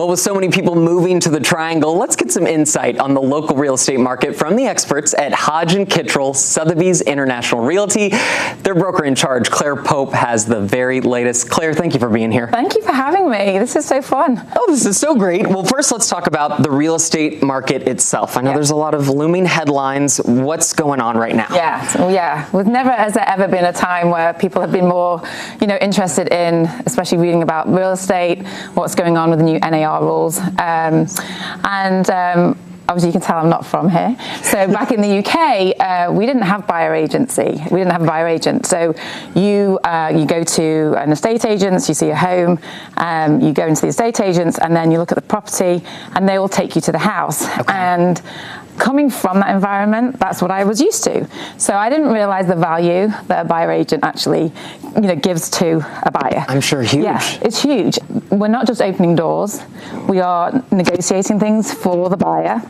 Well, with so many people moving to the Triangle, let's get some insight on the local real estate market from the experts at Hodge & Kittrell Sotheby's International Realty. Their broker in charge, Claire Pope, has the very latest. Claire, thank you for being here. Thank you for having me. This is so fun. Oh, this is so great. Well, first let's talk about the real estate market itself. I know there's a lot of looming headlines. What's going on right now? Yeah. Has there ever been a time where people have been more, interested in, especially reading about real estate, what's going on with the new NAR rules. Obviously you can tell I'm not from here. So back in the UK, we didn't have buyer agency. We didn't have a buyer agent. So you go to an estate agent, you see a home, you go into the estate agents, and then you look at the property, and they will take you to the house. Okay. And coming from that environment, that's what I was used to. So I didn't realize the value that a buyer agent actually, gives to a buyer. I'm sure huge. Yeah, it's huge. We're not just opening doors. We are negotiating things for the buyer.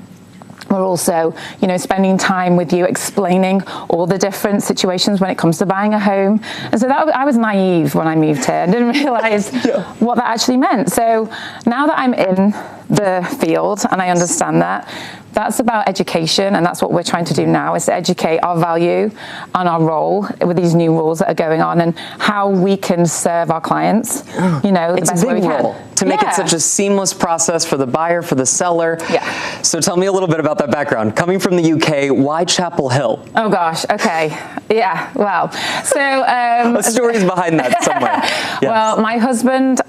We're also, spending time with you explaining all the different situations when it comes to buying a home. And so I was naive when I moved here and didn't realize what that actually meant. So now that I'm in the field and I understand that, that's about education, and that's what we're trying to do now, is to educate our value and our role with these new rules that are going on and how we can serve our clients, the it's best a way we big can. role to make it such a seamless process for the buyer, for the seller. Yeah. So tell me a little bit about that background. Coming from the UK, why Chapel Hill? Oh gosh, okay. Yeah, well, so... the story's behind that somewhere. Yes. Well, my husband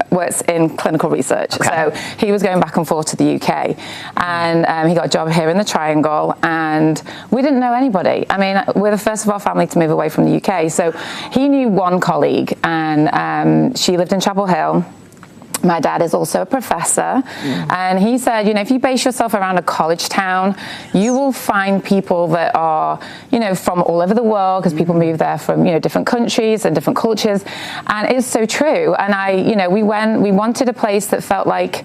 works in clinical research, so he was going back and forth to the UK, and he got a job here in the Triangle, and we didn't know anybody. I mean, we're the first of our family to move away from the UK, so he knew one colleague, and she lived in Chapel Hill. My dad is also a professor, and he said, if you base yourself around a college town, you will find people that are, from all over the world, because people move there from, different countries and different cultures, and it's so true. And we wanted a place that felt like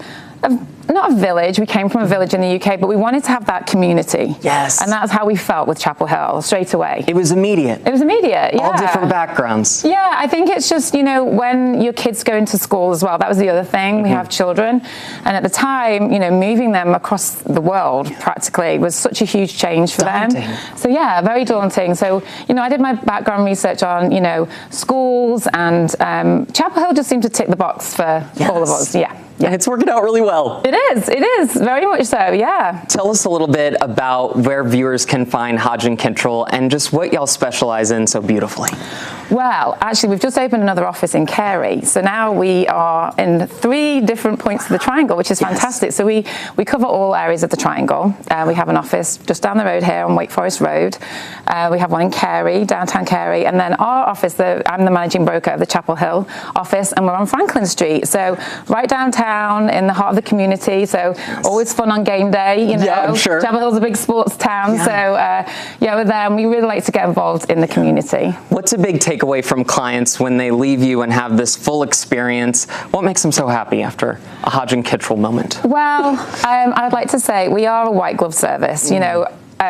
not a village. We came from a village in the UK, but we wanted to have that community. Yes. And that's how we felt with Chapel Hill straight away. It was immediate. It was immediate, yeah. All different backgrounds. Yeah, I think it's just, when your kids go into school as well, that was the other thing. We have children. And at the time, moving them across the world practically was such a huge change for them. So yeah, very daunting. So, I did my background research on, schools, and Chapel Hill just seemed to tick the box for all of us. Yeah. And it's working out really well. It is, very much so, yeah. Tell us a little bit about where viewers can find Hodge & Kittrell and just what y'all specialize in so beautifully. Well, actually, we've just opened another office in Carey. So now we are in 3 different points of the Triangle, which is fantastic. So we cover all areas of the Triangle. We have an office just down the road here on Wake Forest Road. We have one in Carey, downtown Carey. And then our office, I'm the managing broker of the Chapel Hill office, and we're on Franklin Street. So right downtown in the heart of the community. So always fun on game day, Yeah, I'm sure. Chapel Hill's a big sports town. So we're there, and we really like to get involved in the community. What's a big takeaway from clients when they leave you and have this full experience? What makes them so happy after a Hodge & Kittrell moment? Well, I'd like to say we are a white glove service.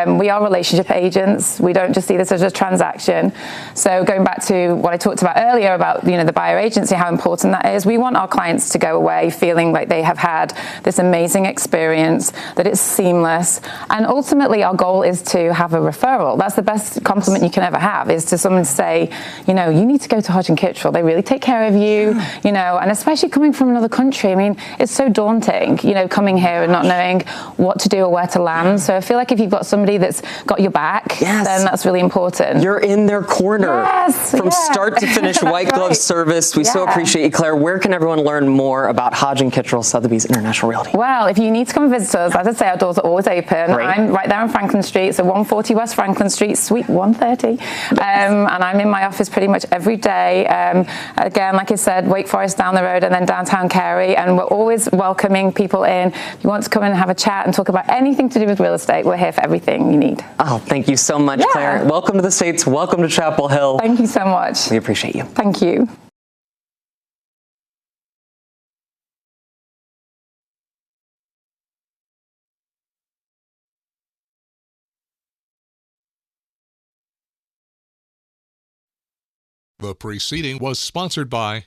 We are relationship agents. We don't just see this as a transaction. So going back to what I talked about earlier about, the buyer agency, how important that is, we want our clients to go away feeling like they have had this amazing experience, that it's seamless. And ultimately our goal is to have a referral. That's the best compliment you can ever have, is to someone say, you need to go to Hodge & Kittrell. They really take care of you, and especially coming from another country. I mean, it's so daunting, coming here and not knowing what to do or where to land. So I feel like if you've got somebody that's got your back, then that's really important. You're in their corner from start to finish, white glove service. We so appreciate you, Claire. Where can everyone learn more about Hodge & Kittrell Sotheby's International Realty? Well, if you need to come visit us, as I say, our doors are always open. I'm right there on Franklin Street, so 140 West Franklin Street, Suite 130. And I'm in my office pretty much every day. Again, like I said, Wake Forest down the road, and then downtown Carey, and we're always welcoming people in. If you want to come in and have a chat and talk about anything to do with real estate, we're here for everything you need. Oh, thank you so much, Claire. Welcome to the States. Welcome to Chapel Hill. Thank you so much. We appreciate you. Thank you. The preceding was sponsored by